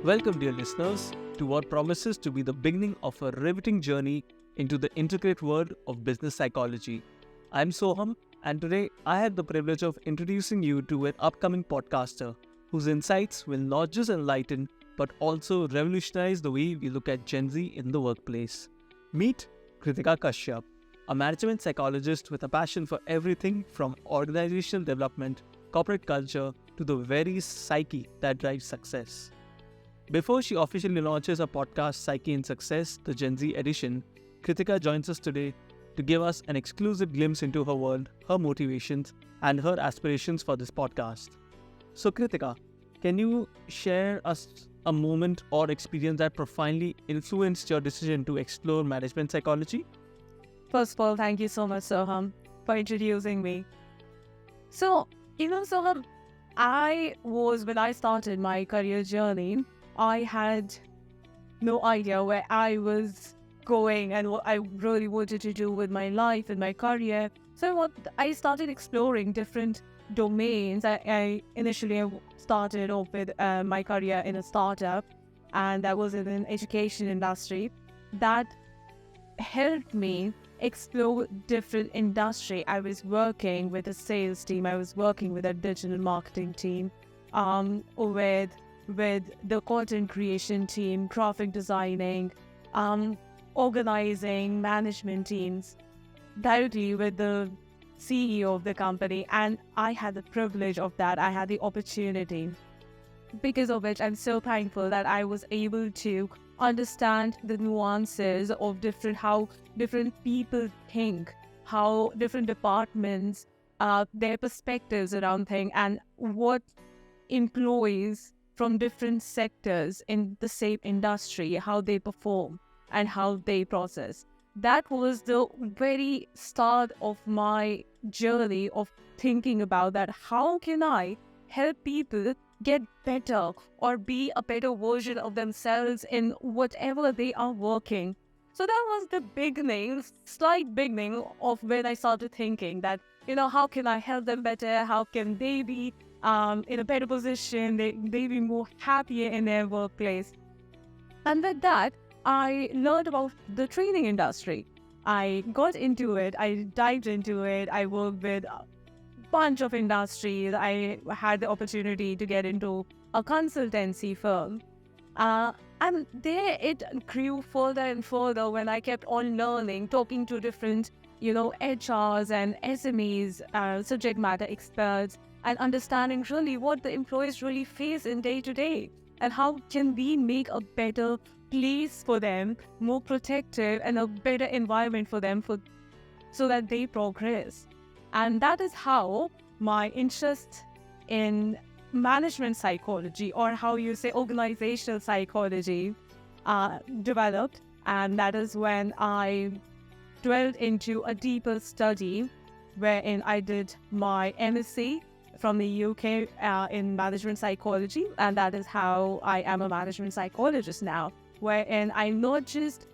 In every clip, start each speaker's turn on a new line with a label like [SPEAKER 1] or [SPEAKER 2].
[SPEAKER 1] Welcome, dear listeners, to what promises to be the beginning of a riveting journey into the intricate world of business psychology. I'm Soham, and today I had the privilege of introducing you to an upcoming podcaster whose insights will not just enlighten but also revolutionize the way we look at Gen Z in the workplace. Meet Kritika Kashyap, a management psychologist with a passion for everything from organizational development, corporate culture, to the very psyche that drives success. Before she officially launches her podcast Psych Success, the Gen Z edition, Kritika joins us today to give us an exclusive glimpse into her world, her motivations, and her aspirations for this podcast. So Kritika, can you share us a moment or experience that profoundly influenced your decision to explore management psychology?
[SPEAKER 2] First of all, thank you so much, Soham, for introducing me. Soham, when I started my career journey, I had no idea where I was going and what I really wanted to do with my life and my career. So I started exploring different domains. I initially started off with my career in a startup, and that was in an education industry. That helped me explore different industry. I was working with a sales team. I was working with a digital marketing team, with the content creation team, graphic designing, organizing management teams, directly with the CEO of the company. And I had the privilege of that. I had the opportunity, because of which I'm so thankful that I was able to understand the nuances of how different people think, how different departments, their perspectives around things, and what employees from different sectors in the same industry, how they perform and how they process. That was the very start of my journey of thinking about that. How can I help people get better or be a better version of themselves in whatever they are working? So that was the slight beginning of when I started thinking that, how can I help them better? How can they be in a better position? They be more happier in their workplace. And with that, I learned about the training industry. I got into it. I dived into it. I worked with a bunch of industries. I had the opportunity to get into a consultancy firm. And there it grew further and further when I kept on learning, talking to different, HRs and SMEs, subject matter experts, and understanding really what the employees really face in day to day, and how can we make a better place for them, more protective, and a better environment for them so that they progress. And that is how my interest in management psychology, or how you say organizational psychology, developed. And that is when I dwelled into a deeper study wherein I did my MSc from the UK in management psychology, and that is how I am a management psychologist now, wherein I not just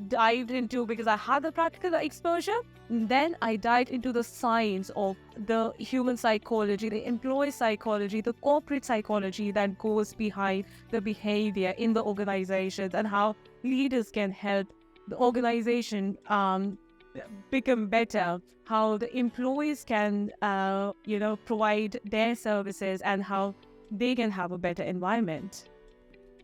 [SPEAKER 2] dived into, because I had the practical exposure, then I dived into the science of the human psychology, the employee psychology, the corporate psychology that goes behind the behavior in the organizations, and how leaders can help the organization become better, how the employees can provide their services, and how they can have a better environment.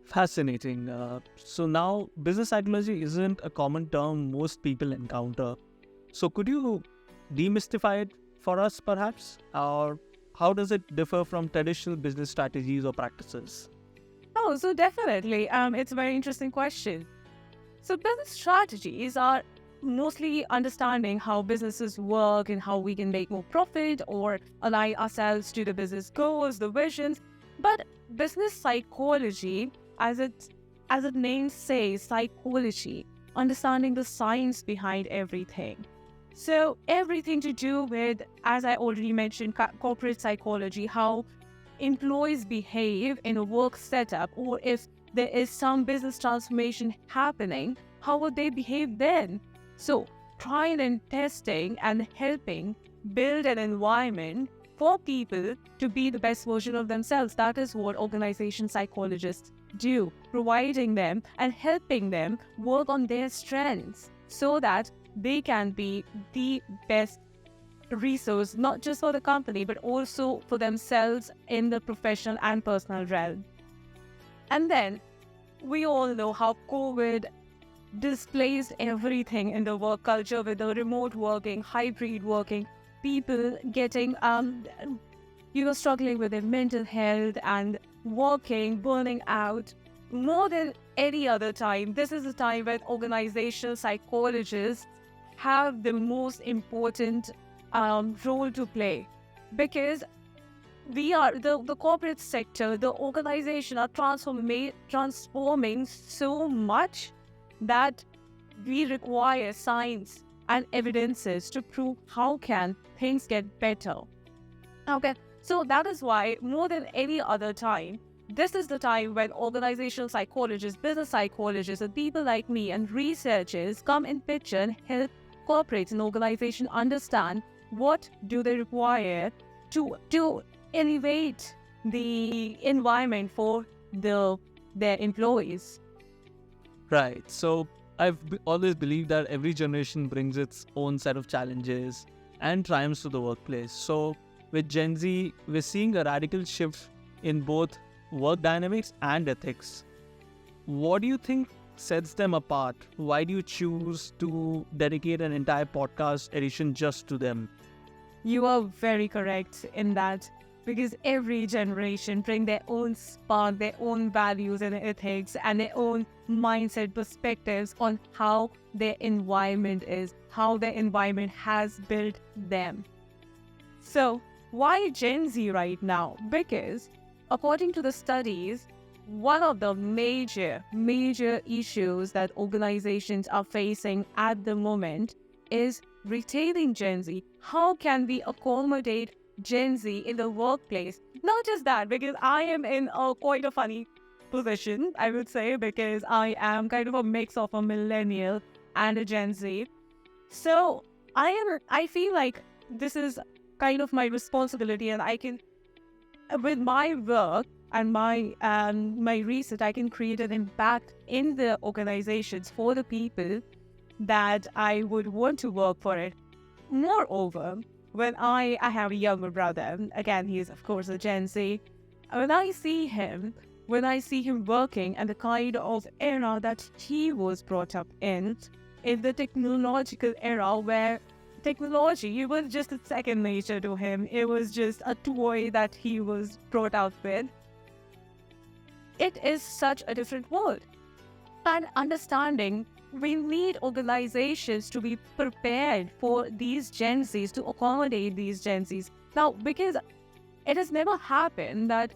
[SPEAKER 1] Fascinating. So now business psychology isn't a common term most people encounter. So could you demystify it for us perhaps? Or how does it differ from traditional business strategies or practices?
[SPEAKER 2] Oh, so definitely. It's a very interesting question. So business strategies are mostly understanding how businesses work and how we can make more profit or align ourselves to the business goals, the visions. But business psychology, as its name says, psychology, understanding the science behind everything. So everything to do with, as I already mentioned, corporate psychology, how employees behave in a work setup, or if there is some business transformation happening, how would they behave then? So trying and testing and helping build an environment for people to be the best version of themselves. That is what organization psychologists do, providing them and helping them work on their strengths so that they can be the best resource, not just for the company, but also for themselves in the professional and personal realm. And then we all know how COVID displaced everything in the work culture with the remote working, hybrid working, people getting, struggling with their mental health and working, burning out. More than any other time, this is a time when organizational psychologists have the most important role to play, because we are the corporate sector, the organization are transforming so much that we require science and evidences to prove how can things get better. Okay, so that is why more than any other time, this is the time when organizational psychologists, business psychologists, and people like me and researchers come in picture and help corporates and organizations understand what do they require to elevate the environment for their employees.
[SPEAKER 1] Right. So always believed that every generation brings its own set of challenges and triumphs to the workplace. So with Gen Z, we're seeing a radical shift in both work dynamics and ethics. What do you think sets them apart? Why do you choose to dedicate an entire podcast edition just to them?
[SPEAKER 2] You are very correct in that, because every generation bring their own spark, their own values and ethics, and their own mindset perspectives on how their environment is, how their environment has built them. So why Gen Z right now? Because according to the studies, one of the major issues that organizations are facing at the moment is retaining Gen Z. How can we accommodate Gen Z in the workplace? Not just that, because I am in quite a funny position, I would say, because I am kind of a mix of a millennial and a Gen Z. So I feel like this is kind of my responsibility, and I can, with my work and my research, I can create an impact in the organizations for the people that I would want to work for it. Moreover, when I have a younger brother, again, he is of course a Gen Z, when I see him working and the kind of era that he was brought up in the technological era, where technology was just a second nature to him, it was just a toy that he was brought up with. It is such a different world. And understanding, we need organizations to be prepared for these Gen Zs, to accommodate these Gen Zs. Now, because it has never happened that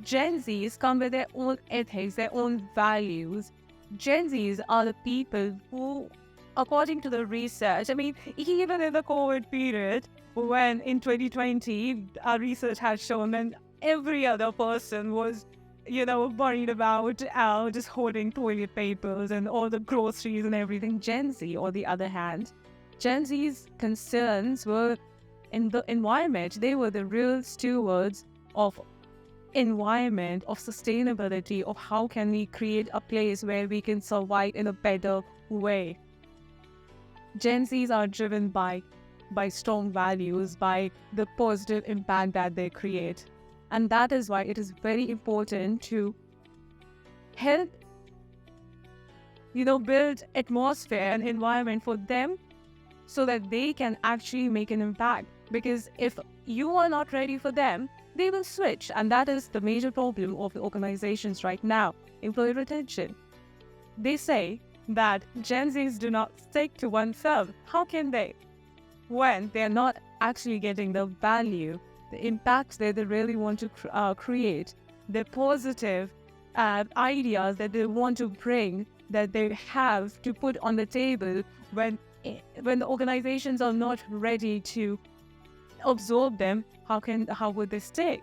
[SPEAKER 2] Gen Zs come with their own ethics, their own values. Gen Zs are the people who, according to the research, I mean, even in the COVID period, when in 2020, our research has shown that every other person was worried about just hoarding toilet papers and all the groceries and everything. Gen Z, on the other hand, Gen Z's concerns were in the environment. They were the real stewards of environment, of sustainability, of how can we create a place where we can survive in a better way. Gen Zs are driven by strong values, by the positive impact that they create. And that is why it is very important to help, build atmosphere and environment for them so that they can actually make an impact. Because if you are not ready for them, they will switch. And that is the major problem of the organizations right now, employee retention. They say that Gen Zs do not stick to one firm. How can they? When they're not actually getting the value, the impacts that they really want to create, the positive ideas that they want to bring, that they have to put on the table, when the organizations are not ready to absorb them, how would they stick?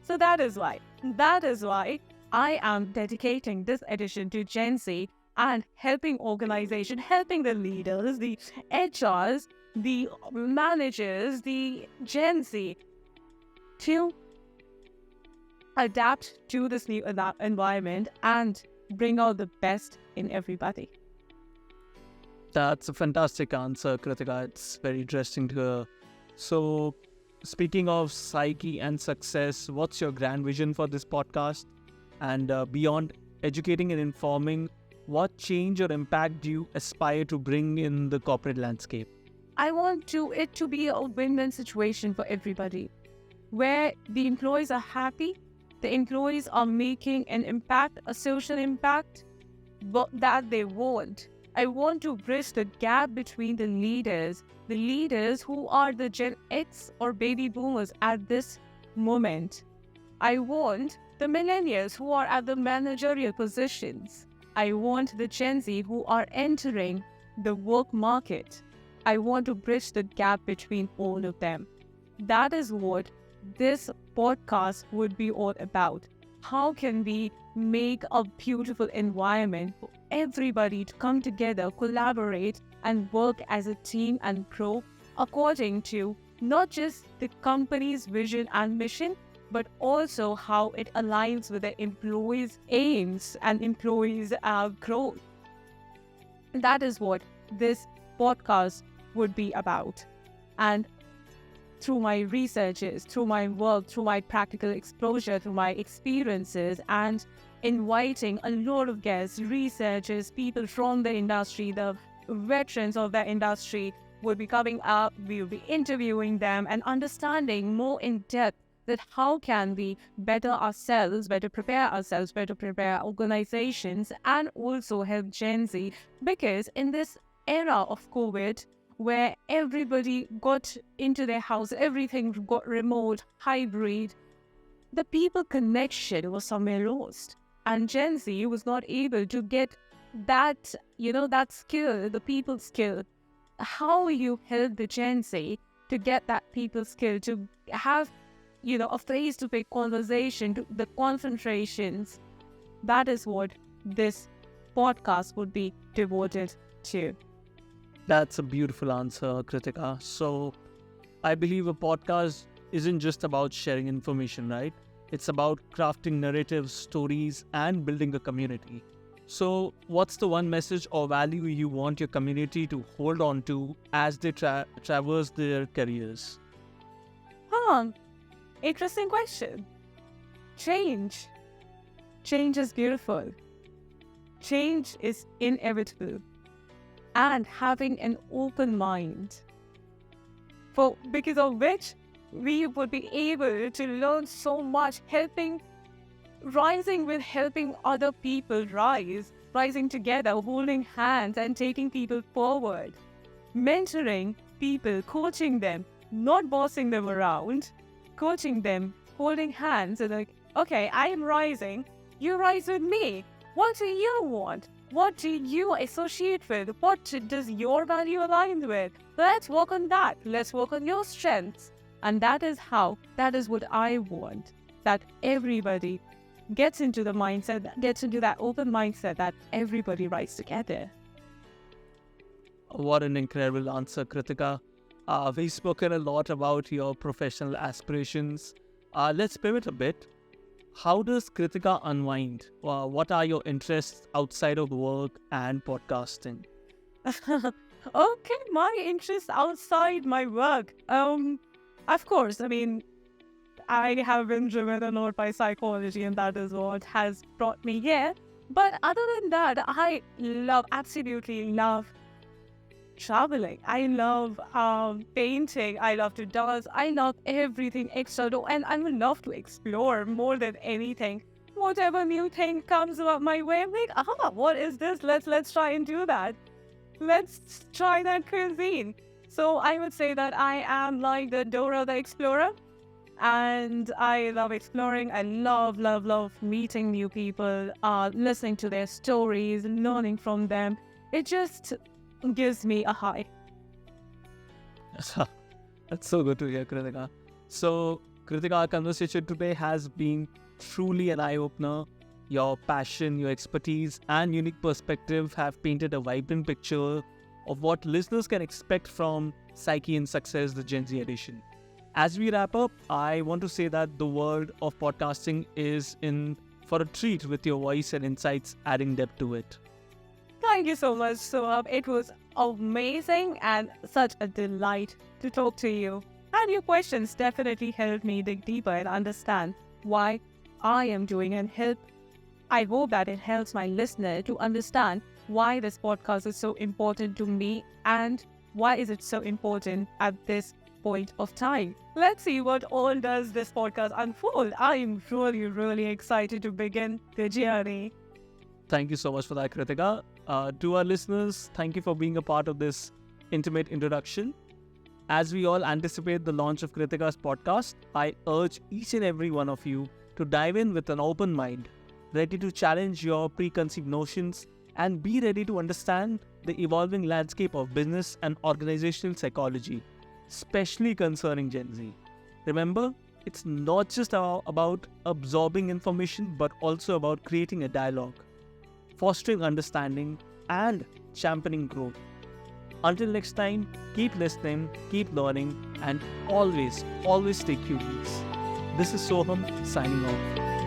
[SPEAKER 2] So that is why I am dedicating this edition to Gen Z and helping the leaders, the HRs, the managers, the Gen Z, to adapt to this new environment and bring out the best in everybody.
[SPEAKER 1] That's a fantastic answer, Kritika. It's very interesting to hear. So, speaking of psyche and success, what's your grand vision for this podcast? And beyond educating and informing, what change or impact do you aspire to bring in the corporate landscape?
[SPEAKER 2] I want it to be a win-win situation for everybody, where the employees are happy, the employees are making an impact, a social impact, but that they want. I want to bridge the gap between the leaders who are the Gen X or baby boomers at this moment. I want the millennials who are at the managerial positions. I want the Gen Z who are entering the work market. I want to bridge the gap between all of them. That is what this podcast would be all about. How can we make a beautiful environment for everybody to come together, collaborate, and work as a team and grow according to not just the company's vision and mission, but also how it aligns with the employees' aims and employees' growth. That is what this podcast would be about. And through my researches, through my work, through my practical exposure, through my experiences, and inviting a lot of guests, researchers, people from the industry, the veterans of the industry will be coming up. We will be interviewing them and understanding more in depth that how can we better ourselves, better prepare organizations, and also help Gen Z. Because in this era of COVID, where everybody got into their house, everything got remote, hybrid, the people connection was somewhere lost. And Gen Z was not able to get that, that skill, the people skill. How you help the Gen Z to get that people skill, to have, a face-to-face conversation, to the concentrations. That is what this podcast would be devoted to.
[SPEAKER 1] That's a beautiful answer, Kritika. So, I believe a podcast isn't just about sharing information, right? It's about crafting narratives, stories, and building a community. So, what's the one message or value you want your community to hold on to as they traverse their careers?
[SPEAKER 2] Interesting question. Change. Change is beautiful. Change is inevitable. And having an open mind, because of which we would be able to learn so much, helping other people rising together, holding hands and taking people forward, mentoring people, coaching them, not bossing them around, coaching them, holding hands, and like, okay, I am rising, you rise with me. What do you want? What do you associate with? What does your value align with? Let's work on that. Let's work on your strengths. And that is what I want. That everybody gets into the mindset, gets into that open mindset that everybody rises together.
[SPEAKER 1] What an incredible answer, Kritika. We've spoken a lot about your professional aspirations. Let's pivot a bit. How does Kritika unwind? What are your interests outside of work and podcasting?
[SPEAKER 2] Okay, my interests outside my work. Of course, I have been driven a lot by psychology, and that is what has brought me here. But other than that, I absolutely love traveling. I love painting. I love to dance. I love everything extra, and I would love to explore more than anything. Whatever new thing comes up my way, I'm like, what is this? Let's try and do that. Let's try that cuisine. So I would say that I am like the Dora the Explorer, and I love exploring. I love meeting new people, listening to their stories, learning from them. It just gives me a high.
[SPEAKER 1] That's so good to hear, Kritika. So, Kritika, our conversation today has been truly an eye-opener. Your passion, your expertise, and unique perspective have painted a vibrant picture of what listeners can expect from Psyche and Success, the Gen Z edition. As we wrap up, I want to say that the world of podcasting is in for a treat with your voice and insights adding depth to it.
[SPEAKER 2] Thank you so much, Soham. It was amazing and such a delight to talk to you. And your questions definitely helped me dig deeper and understand why I am doing and I hope that it helps my listener to understand why this podcast is so important to me and why is it so important at this point of time. Let's see what all does this podcast unfold. I am really, really excited to begin the journey.
[SPEAKER 1] Thank you so much for that, Kritika. To our listeners, thank you for being a part of this intimate introduction. As we all anticipate the launch of Kritika's podcast, I urge each and every one of you to dive in with an open mind, ready to challenge your preconceived notions and be ready to understand the evolving landscape of business and organizational psychology, especially concerning Gen Z. Remember, it's not just about absorbing information, but also about creating a dialogue, fostering understanding, and championing growth. Until next time, keep listening, keep learning, and always stay curious. This is Soham signing off.